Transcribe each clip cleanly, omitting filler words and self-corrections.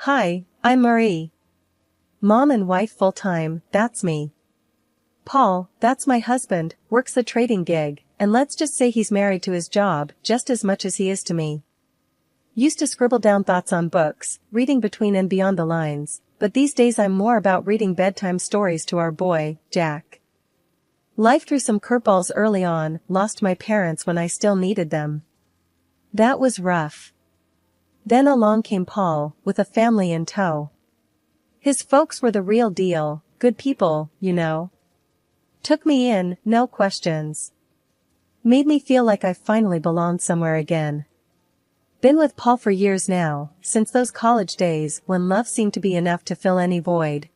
Hi, I'm Marie. Mom and wife full-time, that's me. Paul, that's my husband, works a trading gig, and let's just say he's married to his job just as much as he is to me. Used to scribble down thoughts on books, reading between and beyond the lines, but these days I'm more about reading bedtime stories to our boy, Jack. Life threw some curveballs early on, lost my parents when I still needed them. That was rough. Then along came Paul, with a family in tow. His folks were the real deal, good people, you know. Took me in, no questions. Made me feel like I finally belonged somewhere again. Been with Paul for years now, since those college days when love seemed to be enough to fill any void.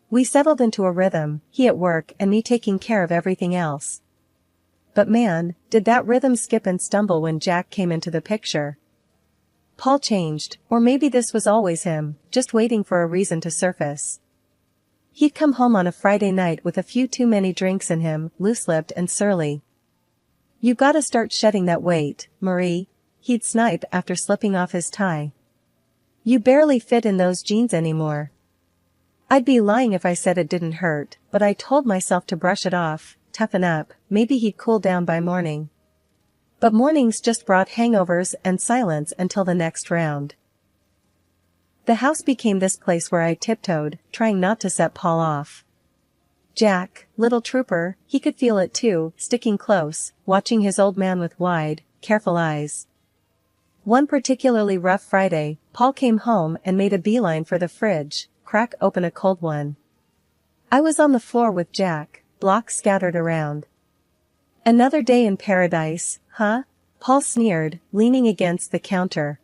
We settled into a rhythm, he at work and me taking care of everything else. But man, did that rhythm skip and stumble when Jack came into the picture. Paul changed, or maybe this was always him, just waiting for a reason to surface. He'd come home on a Friday night with a few too many drinks in him, loose-lipped and surly. "You gotta start shedding that weight, Marie," he'd snipe after slipping off his tie. "You barely fit in those jeans anymore." I'd be lying if I said it didn't hurt, but I told myself to brush it off, toughen up, maybe he'd cool down by morning. But mornings just brought hangovers and silence until the next round. The house became this place where I tiptoed, trying not to set Paul off. Jack, little trooper, he could feel it too, sticking close, watching his old man with wide, careful eyes. One particularly rough Friday, Paul came home and made a beeline for the fridge, crack open a cold one. I was on the floor with Jack, blocks scattered around. "Another day in paradise, huh?" Paul sneered, leaning against the counter.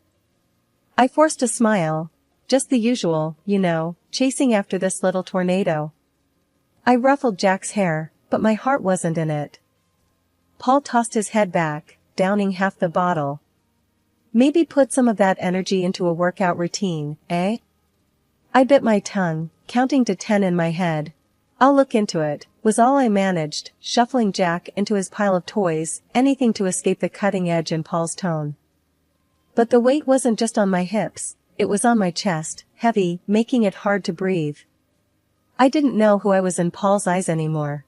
I forced a smile. Just the usual, you know, chasing after this little tornado. I ruffled Jack's hair, but my heart wasn't in it. Paul tossed his head back, downing half the bottle. "Maybe put some of that energy into a workout routine, eh?" I bit my tongue, counting to 10 in my head. "I'll look into it," was all I managed, shuffling Jack into his pile of toys, anything to escape the cutting edge in Paul's tone. But the weight wasn't just on my hips, it was on my chest, heavy, making it hard to breathe. I didn't know who I was in Paul's eyes anymore.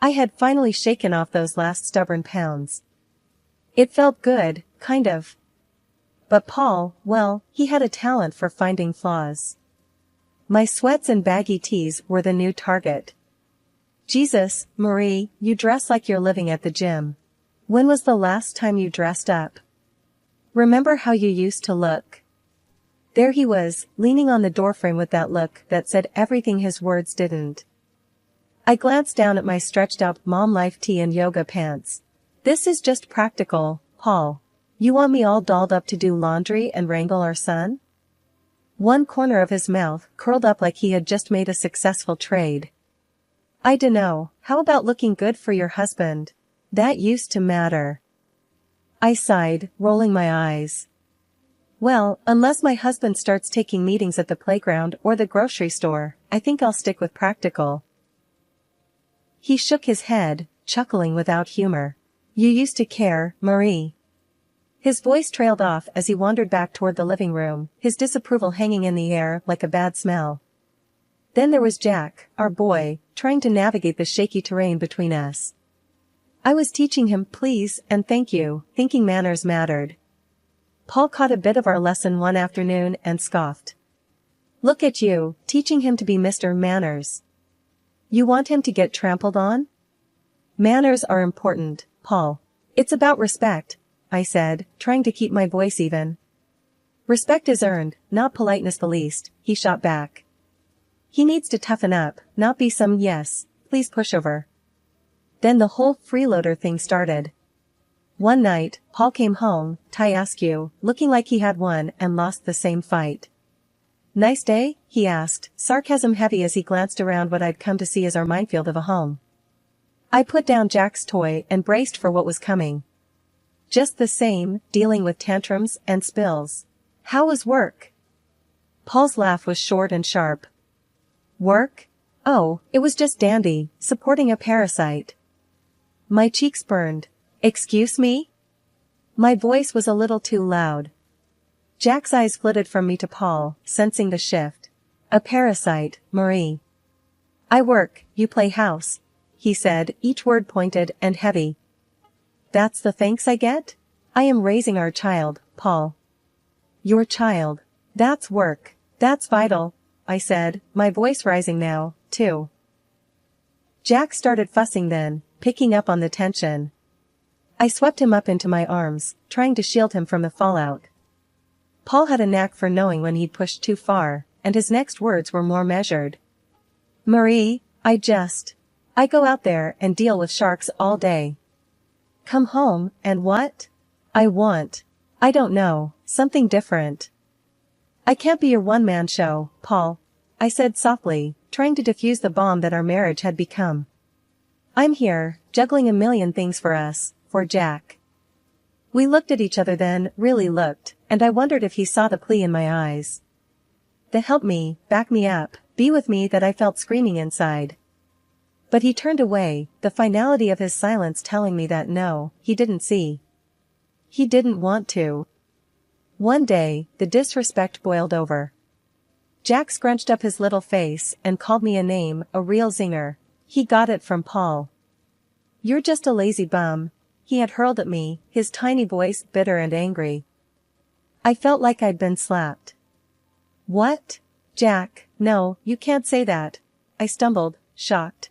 I had finally shaken off those last stubborn pounds. It felt good, kind of. But Paul, well, he had a talent for finding flaws. My sweats and baggy tees were the new target. "Jesus, Marie, you dress like you're living at the gym. When was the last time you dressed up? Remember how you used to look?" There he was, leaning on the doorframe with that look that said everything his words didn't. I glanced down at my stretched-out mom life tee and yoga pants. "This is just practical, Paul. You want me all dolled up to do laundry and wrangle our son?" One corner of his mouth curled up like he had just made a successful trade. "I dunno, how about looking good for your husband? That used to matter." I sighed, rolling my eyes. "Well, unless my husband starts taking meetings at the playground or the grocery store, I think I'll stick with practical." He shook his head, chuckling without humor. "You used to care, Marie." His voice trailed off as he wandered back toward the living room, his disapproval hanging in the air like a bad smell. Then there was Jack, our boy, trying to navigate the shaky terrain between us. I was teaching him please and thank you, thinking manners mattered. Paul caught a bit of our lesson one afternoon and scoffed. "Look at you, teaching him to be Mr. Manners. You want him to get trampled on?" "Manners are important, Paul. It's about respect," I said, trying to keep my voice even. "Respect is earned, not politeness the least," he shot back. "He needs to toughen up, not be some yes, please pushover." Then the whole freeloader thing started. One night, Paul came home, tie askew, looking like he had won and lost the same fight. "Nice day?" he asked, sarcasm heavy as he glanced around what I'd come to see as our minefield of a home. I put down Jack's toy and braced for what was coming. "Just the same, dealing with tantrums and spills. How was work?" Paul's laugh was short and sharp. "Work? Oh, it was just dandy, supporting a parasite." My cheeks burned. "Excuse me?" My voice was a little too loud. Jack's eyes flitted from me to Paul, sensing the shift. A parasite, Marie. I work, you play house, he said, each word pointed and heavy. That's the thanks I get? I am raising our child, Paul. Your child. That's work. That's vital, I said, my voice rising now, too. Jack started fussing then, picking up on the tension. I swept him up into my arms, trying to shield him from the fallout. Paul had a knack for knowing when he'd pushed too far, and his next words were more measured. Marie, I go out there and deal with sharks all day. Come home, and what? I don't know, something different. I can't be your one-man show, Paul, I said softly, trying to defuse the bomb that our marriage had become. I'm here, juggling a million things for us, for Jack. We looked at each other then, really looked, and I wondered if he saw the plea in my eyes. The help me, back me up, be with me that I felt screaming inside. But he turned away, the finality of his silence telling me that no, he didn't see. He didn't want to. One day, the disrespect boiled over. Jack scrunched up his little face and called me a name, a real zinger. He got it from Paul. You're just a lazy bum, he had hurled at me, his tiny voice bitter and angry. I felt like I'd been slapped. What? Jack, no, you can't say that, I stumbled, shocked.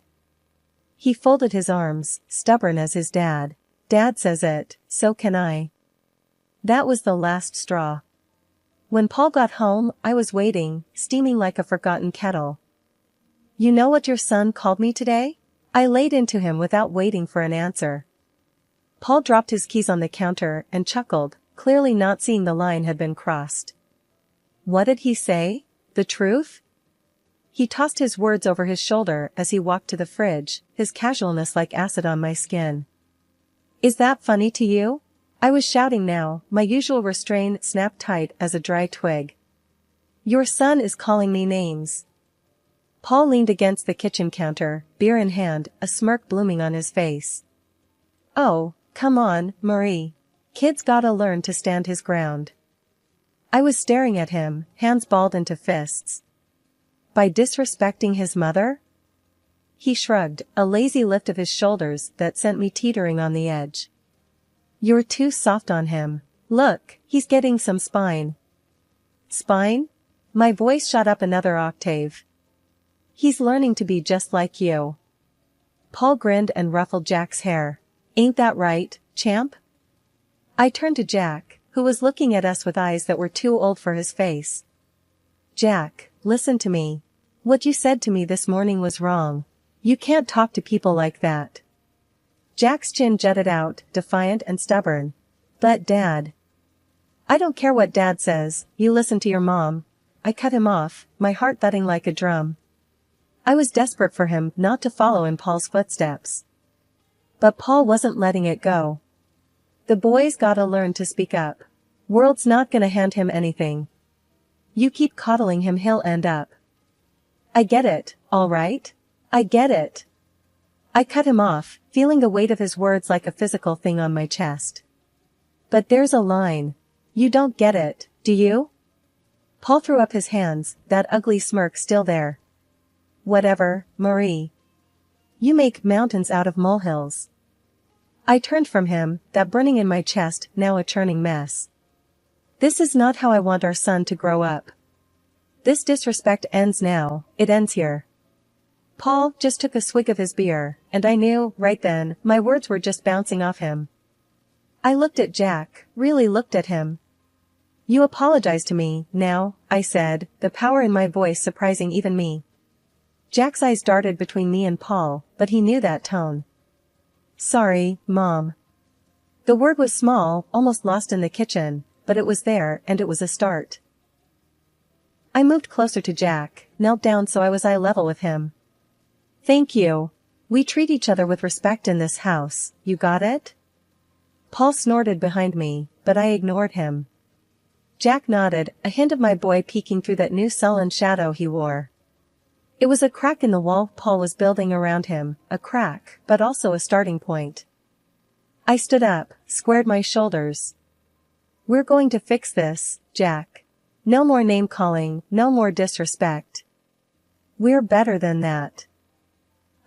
He folded his arms, stubborn as his dad. Dad says it, so can I. That was the last straw. When Paul got home, I was waiting, steaming like a forgotten kettle. You know what your son called me today? I laid into him without waiting for an answer. Paul dropped his keys on the counter and chuckled, clearly not seeing the line had been crossed. What did he say? The truth? He tossed his words over his shoulder as he walked to the fridge, his casualness like acid on my skin. Is that funny to you? I was shouting now, my usual restraint snapped tight as a dry twig. Your son is calling me names. Paul leaned against the kitchen counter, beer in hand, a smirk blooming on his face. Oh, come on, Marie. Kid's gotta learn to stand his ground. I was staring at him, hands balled into fists. By disrespecting his mother? He shrugged, a lazy lift of his shoulders that sent me teetering on the edge. You're too soft on him. Look, he's getting some spine. Spine? My voice shot up another octave. He's learning to be just like you. Paul grinned and ruffled Jack's hair. Ain't that right, champ? I turned to Jack, who was looking at us with eyes that were too old for his face. Jack, listen to me. What you said to me this morning was wrong. You can't talk to people like that. Jack's chin jutted out, defiant and stubborn. But Dad. I don't care what Dad says, you listen to your mom. I cut him off, my heart thudding like a drum. I was desperate for him not to follow in Paul's footsteps. But Paul wasn't letting it go. The boy's gotta learn to speak up. World's not gonna hand him anything. You keep coddling him, he'll end up. I get it, all right? I get it. I cut him off, feeling the weight of his words like a physical thing on my chest. But there's a line. You don't get it, do you? Paul threw up his hands, that ugly smirk still there. Whatever, Marie. You make mountains out of molehills. I turned from him, that burning in my chest now a churning mess. This is not how I want our son to grow up. This disrespect ends now, it ends here. Paul just took a swig of his beer, and I knew, right then, my words were just bouncing off him. I looked at Jack, really looked at him. You apologize to me, now, I said, the power in my voice surprising even me. Jack's eyes darted between me and Paul, but he knew that tone. Sorry, Mom. The word was small, almost lost in the kitchen, but it was there, and it was a start. I moved closer to Jack, knelt down so I was eye level with him. Thank you. We treat each other with respect in this house, you got it? Paul snorted behind me, but I ignored him. Jack nodded, a hint of my boy peeking through that new sullen shadow he wore. It was a crack in the wall Paul was building around him, a crack, but also a starting point. I stood up, squared my shoulders. We're going to fix this, Jack. No more name calling, no more disrespect. We're better than that.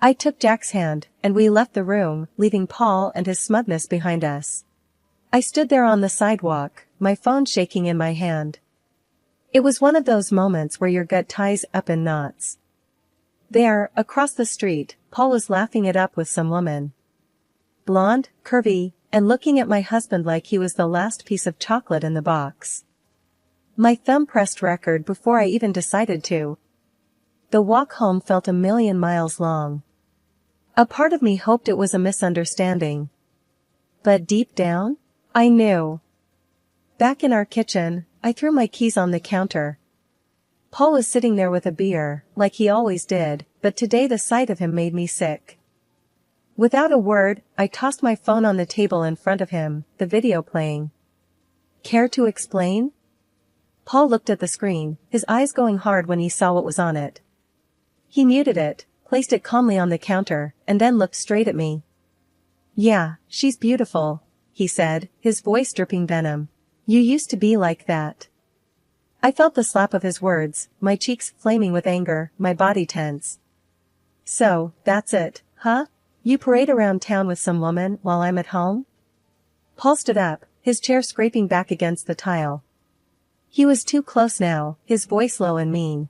I took Jack's hand, and we left the room, leaving Paul and his smugness behind us. I stood there on the sidewalk, my phone shaking in my hand. It was one of those moments where your gut ties up in knots. There, across the street, Paul was laughing it up with some woman. Blonde, curvy, and looking at my husband like he was the last piece of chocolate in the box. My thumb pressed record before I even decided to. The walk home felt a million miles long. A part of me hoped it was a misunderstanding. But deep down, I knew. Back in our kitchen, I threw my keys on the counter. Paul was sitting there with a beer, like he always did, but today the sight of him made me sick. Without a word, I tossed my phone on the table in front of him, the video playing. Care to explain? Paul looked at the screen, his eyes going hard when he saw what was on it. He muted it, placed it calmly on the counter, and then looked straight at me. Yeah, she's beautiful, he said, his voice dripping venom. You used to be like that. I felt the slap of his words, my cheeks flaming with anger, my body tense. So, that's it, huh? You parade around town with some woman while I'm at home? Paul stood up, his chair scraping back against the tile. He was too close now, his voice low and mean.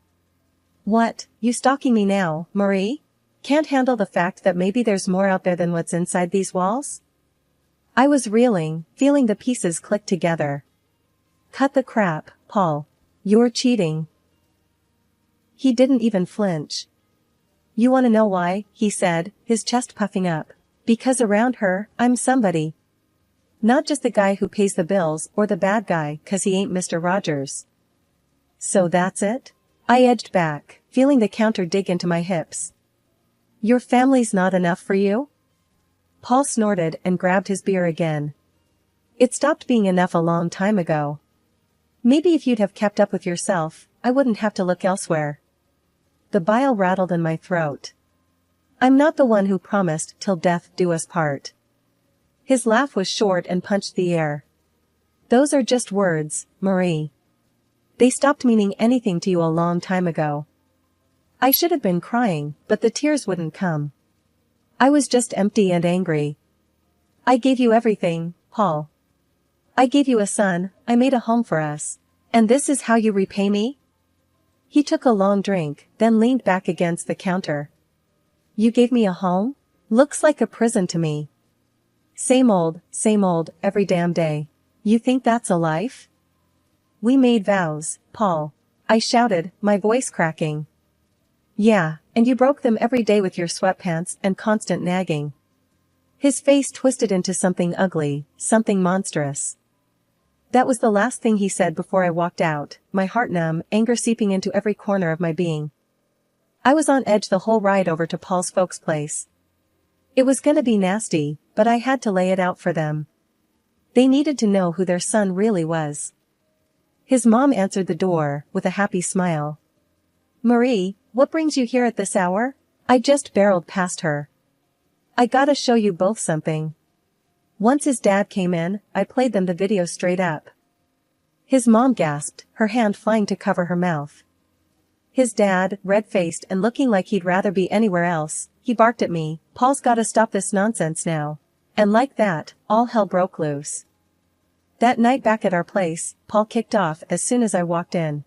What, you stalking me now, Marie? Can't handle the fact that maybe there's more out there than what's inside these walls? I was reeling, feeling the pieces click together. Cut the crap, Paul. You're cheating. He didn't even flinch. You want to know why, he said, his chest puffing up. Because around her, I'm somebody. Not just the guy who pays the bills or the bad guy 'cause he ain't Mr. Rogers. So that's it? I edged back, feeling the counter dig into my hips. Your family's not enough for you? Paul snorted and grabbed his beer again. It stopped being enough a long time ago. Maybe if you'd have kept up with yourself, I wouldn't have to look elsewhere. The bile rattled in my throat. I'm not the one who promised till death do us part. His laugh was short and punched the air. Those are just words, Marie. They stopped meaning anything to you a long time ago. I should have been crying, but the tears wouldn't come. I was just empty and angry. I gave you everything, Paul. I gave you a son, I made a home for us. And this is how you repay me? He took a long drink, then leaned back against the counter. You gave me a home? Looks like a prison to me. Same old, every damn day. You think that's a life? We made vows, Paul. I shouted, my voice cracking. Yeah, and you broke them every day with your sweatpants and constant nagging. His face twisted into something ugly, something monstrous. That was the last thing he said before I walked out, my heart numb, anger seeping into every corner of my being. I was on edge the whole ride over to Paul's folks' place. It was gonna be nasty, but I had to lay it out for them. They needed to know who their son really was. His mom answered the door, with a happy smile. Marie, what brings you here at this hour? I just barreled past her. I gotta show you both something. Once his dad came in, I played them the video straight up. His mom gasped, her hand flying to cover her mouth. His dad, red-faced and looking like he'd rather be anywhere else, he barked at me, Paul's gotta stop this nonsense now. And like that, all hell broke loose. That night back at our place, Paul kicked off as soon as I walked in.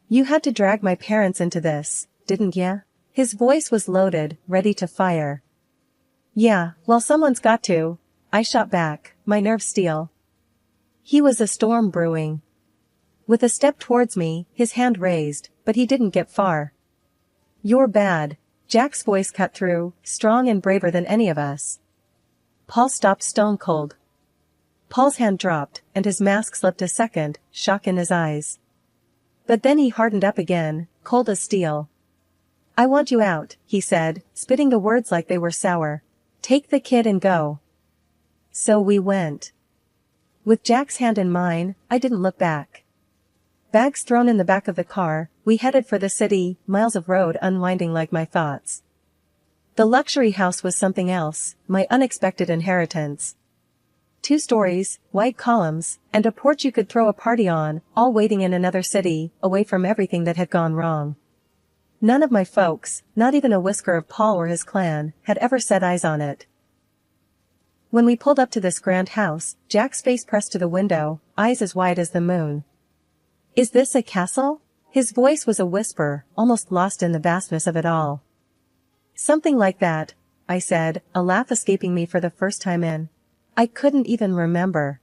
You had to drag my parents into this, didn't ya? His voice was loaded, ready to fire. Yeah, well someone's got to. I shot back, my nerves steel. He was a storm brewing. With a step towards me, his hand raised, but he didn't get far. You're bad. Jack's voice cut through, strong and braver than any of us. Paul stopped stone cold. Paul's hand dropped, and his mask slipped a second, shock in his eyes. But then he hardened up again, cold as steel. I want you out, he said, spitting the words like they were sour. Take the kid and go. So we went. With Jack's hand in mine, I didn't look back. Bags thrown in the back of the car, we headed for the city, miles of road unwinding like my thoughts. The luxury house was something else, my unexpected inheritance. 2 stories, white columns, and a porch you could throw a party on, all waiting in another city, away from everything that had gone wrong. None of my folks, not even a whisker of Paul or his clan, had ever set eyes on it. When we pulled up to this grand house, Jack's face pressed to the window, eyes as wide as the moon. "Is this a castle?" His voice was a whisper, almost lost in the vastness of it all. "Something like that," I said, a laugh escaping me for the first time in. I couldn't even remember.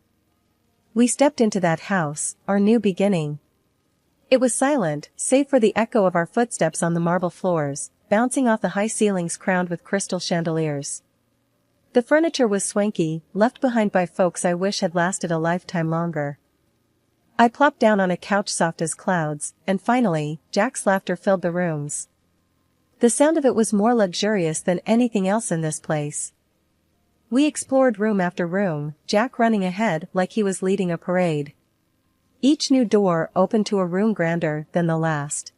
We stepped into that house, our new beginning. It was silent, save for the echo of our footsteps on the marble floors, bouncing off the high ceilings crowned with crystal chandeliers. The furniture was swanky, left behind by folks I wish had lasted a lifetime longer. I plopped down on a couch soft as clouds, and finally, Jack's laughter filled the rooms. The sound of it was more luxurious than anything else in this place. We explored room after room, Jack running ahead like he was leading a parade. Each new door opened to a room grander than the last.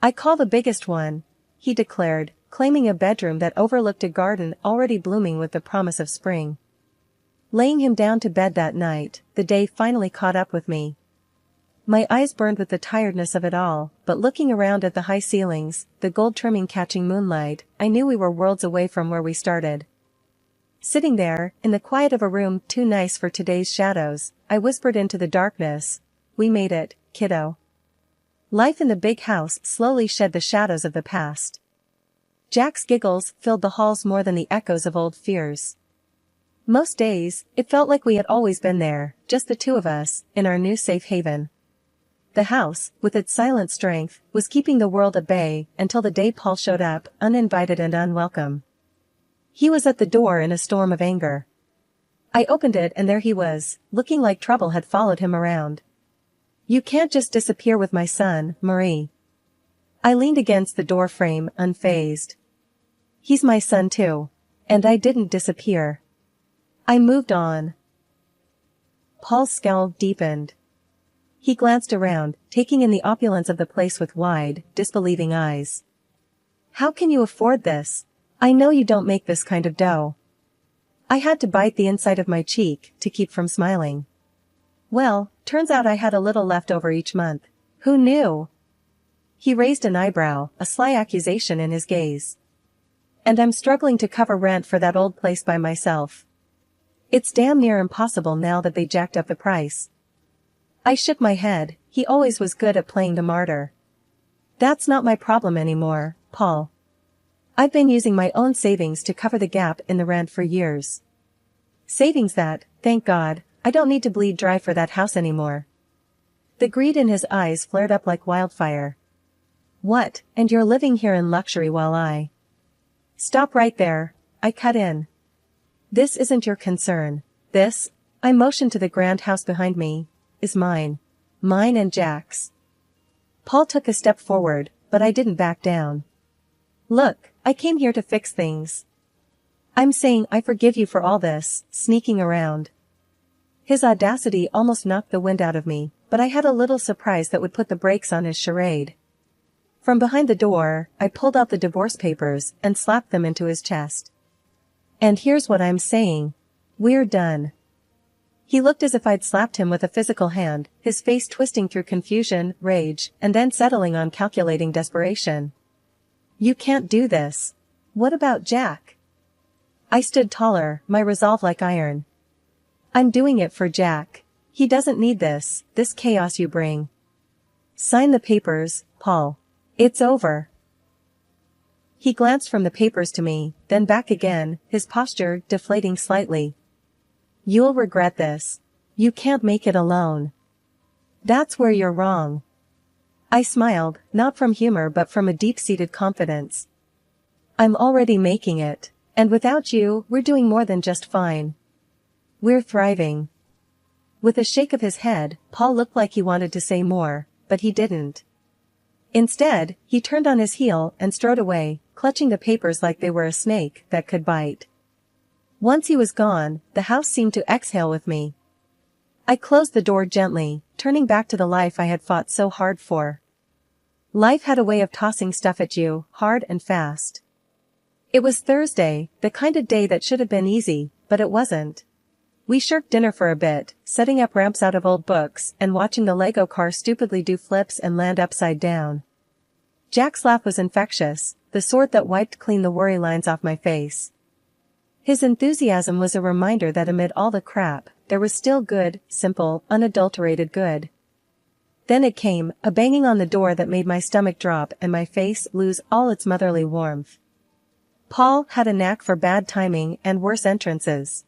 "I call the biggest one," he declared, claiming a bedroom that overlooked a garden already blooming with the promise of spring. Laying him down to bed that night, the day finally caught up with me. My eyes burned with the tiredness of it all, but looking around at the high ceilings, the gold trimming catching moonlight, I knew we were worlds away from where we started. Sitting there, in the quiet of a room too nice for today's shadows, I whispered into the darkness, "We made it, kiddo." Life in the big house slowly shed the shadows of the past. Jack's giggles filled the halls more than the echoes of old fears. Most days, it felt like we had always been there, just the two of us, in our new safe haven. The house, with its silent strength, was keeping the world at bay until the day Paul showed up, uninvited and unwelcome. He was at the door in a storm of anger. I opened it and there he was, looking like trouble had followed him around. "You can't just disappear with my son, Marie." I leaned against the door frame, unfazed. "He's my son too. And I didn't disappear. I moved on." Paul's scowl deepened. He glanced around, taking in the opulence of the place with wide, disbelieving eyes. "How can you afford this? I know you don't make this kind of dough." I had to bite the inside of my cheek to keep from smiling. "Well, turns out I had a little left over each month. Who knew?" He raised an eyebrow, a sly accusation in his gaze. "And I'm struggling to cover rent for that old place by myself. It's damn near impossible now that they jacked up the price." I shook my head. He always was good at playing the martyr. "That's not my problem anymore, Paul. I've been using my own savings to cover the gap in the rent for years. Savings that, thank God, I don't need to bleed dry for that house anymore." The greed in his eyes flared up like wildfire. "What, and you're living here in luxury while I—" "Stop right there," I cut in. "This isn't your concern. This," I motioned to the grand house behind me, "is mine. Mine and Jack's." Paul took a step forward, but I didn't back down. "Look, I came here to fix things. I'm saying I forgive you for all this, sneaking around." His audacity almost knocked the wind out of me, but I had a little surprise that would put the brakes on his charade. From behind the door, I pulled out the divorce papers and slapped them into his chest. "And here's what I'm saying. We're done." He looked as if I'd slapped him with a physical hand, his face twisting through confusion, rage, and then settling on calculating desperation. "You can't do this. What about Jack?" I stood taller, my resolve like iron. "I'm doing it for Jack. He doesn't need this chaos you bring. Sign the papers, Paul. It's over." He glanced from the papers to me, then back again, his posture deflating slightly. "You'll regret this. You can't make it alone." "That's where you're wrong." I smiled, not from humor but from a deep-seated confidence. "I'm already making it, and without you, we're doing more than just fine. We're thriving." With a shake of his head, Paul looked like he wanted to say more, but he didn't. Instead, he turned on his heel and strode away, clutching the papers like they were a snake that could bite. Once he was gone, the house seemed to exhale with me. I closed the door gently, turning back to the life I had fought so hard for. Life had a way of tossing stuff at you, hard and fast. It was Thursday, the kind of day that should have been easy, but it wasn't. We shirked dinner for a bit, setting up ramps out of old books and watching the Lego car stupidly do flips and land upside down. Jack's laugh was infectious, the sort that wiped clean the worry lines off my face. His enthusiasm was a reminder that amid all the crap, there was still good, simple, unadulterated good. Then it came, a banging on the door that made my stomach drop and my face lose all its motherly warmth. Paul had a knack for bad timing and worse entrances.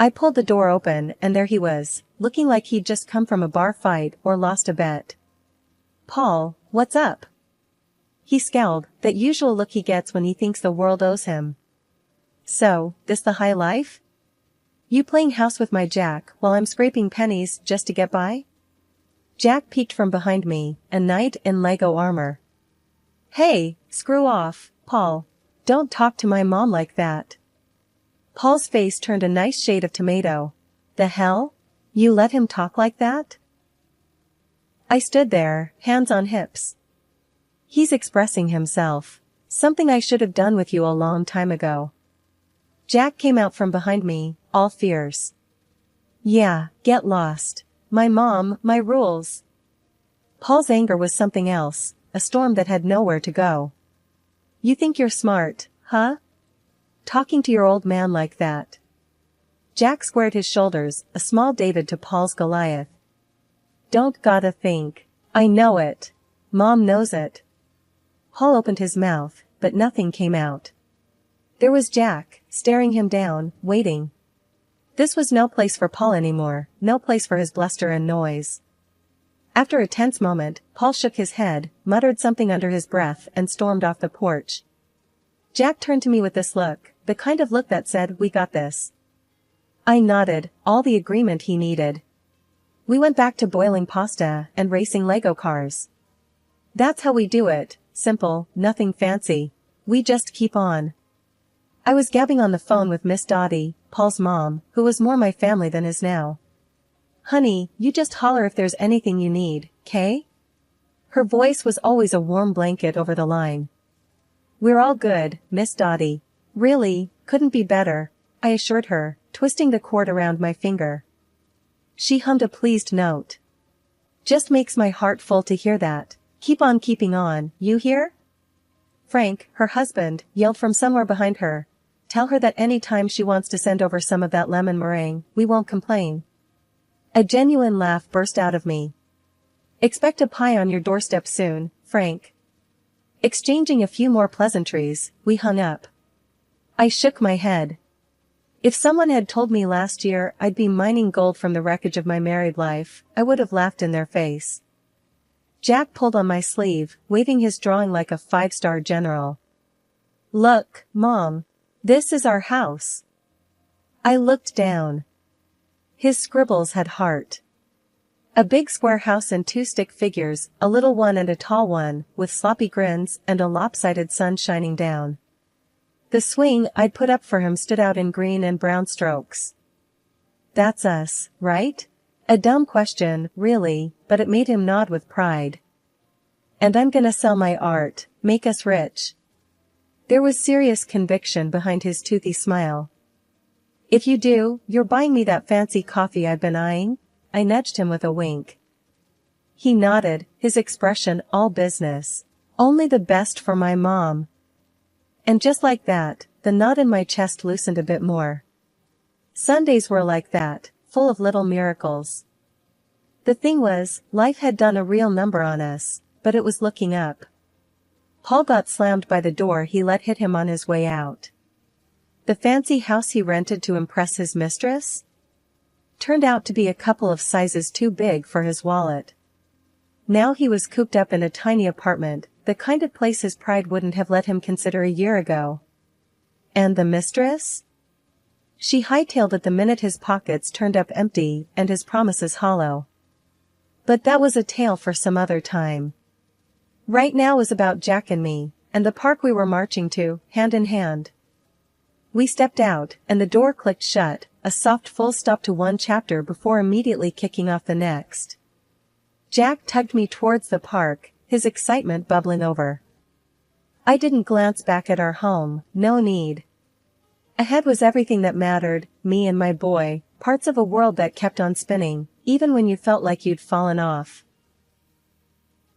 I pulled the door open and there he was, looking like he'd just come from a bar fight or lost a bet. "Paul, what's up?" He scowled, that usual look he gets when he thinks the world owes him. "So, this the high life? You playing house with my Jack while I'm scraping pennies just to get by?" Jack peeked from behind me, a knight in Lego armor. "Hey, screw off, Paul. Don't talk to my mom like that." Paul's face turned a nice shade of tomato. "The hell? You let him talk like that?" I stood there, hands on hips. "He's expressing himself. Something I should have done with you a long time ago." Jack came out from behind me, all fierce. "Yeah, get lost. My mom, my rules." Paul's anger was something else, a storm that had nowhere to go. "You think you're smart, huh? Talking to your old man like that?" Jack squared his shoulders, a small David to Paul's Goliath. "Don't gotta think. I know it. Mom knows it." Paul opened his mouth, but nothing came out. There was Jack, staring him down, waiting. This was no place for Paul anymore, no place for his bluster and noise. After a tense moment, Paul shook his head, muttered something under his breath and stormed off the porch. Jack turned to me with this look, the kind of look that said, "We got this." I nodded, all the agreement he needed. We went back to boiling pasta and racing Lego cars. That's how we do it, simple, nothing fancy. We just keep on. I was gabbing on the phone with Miss Dottie, Paul's mom, who was more my family than is now. "Honey, you just holler if there's anything you need, 'kay?" Her voice was always a warm blanket over the line. "We're all good, Miss Dottie. Really, couldn't be better," I assured her, twisting the cord around my finger. She hummed a pleased note. "Just makes my heart full to hear that. Keep on keeping on, you hear?" Frank, her husband, yelled from somewhere behind her. "Tell her that any time she wants to send over some of that lemon meringue, we won't complain." A genuine laugh burst out of me. "Expect a pie on your doorstep soon, Frank." Exchanging a few more pleasantries, we hung up. I shook my head. If someone had told me last year I'd be mining gold from the wreckage of my married life, I would have laughed in their face. Jack pulled on my sleeve, waving his drawing like a 5-star general. "Look, Mom. This is our house." I looked down. His scribbles had heart. A big square house and 2 stick figures, a little one and a tall one, with sloppy grins and a lopsided sun shining down. The swing I'd put up for him stood out in green and brown strokes. "That's us, right?" A dumb question, really, but it made him nod with pride. "And I'm gonna sell my art, make us rich." There was serious conviction behind his toothy smile. "If you do, you're buying me that fancy coffee I've been eyeing?" I nudged him with a wink. He nodded, his expression all business. "Only the best for my mom." And just like that, the knot in my chest loosened a bit more. Sundays were like that, full of little miracles. The thing was, life had done a real number on us, but it was looking up. Paul got slammed by the door he let hit him on his way out. The fancy house he rented to impress his mistress turned out to be a couple of sizes too big for his wallet. Now he was cooped up in a tiny apartment, the kind of place his pride wouldn't have let him consider a year ago. And the mistress? She hightailed it the minute his pockets turned up empty and his promises hollow. But that was a tale for some other time. Right now was about Jack and me, and the park we were marching to, hand in hand. We stepped out, and the door clicked shut, a soft full stop to one chapter before immediately kicking off the next. Jack tugged me towards the park, his excitement bubbling over. I didn't glance back at our home, no need. Ahead was everything that mattered, me and my boy, parts of a world that kept on spinning, even when you felt like you'd fallen off.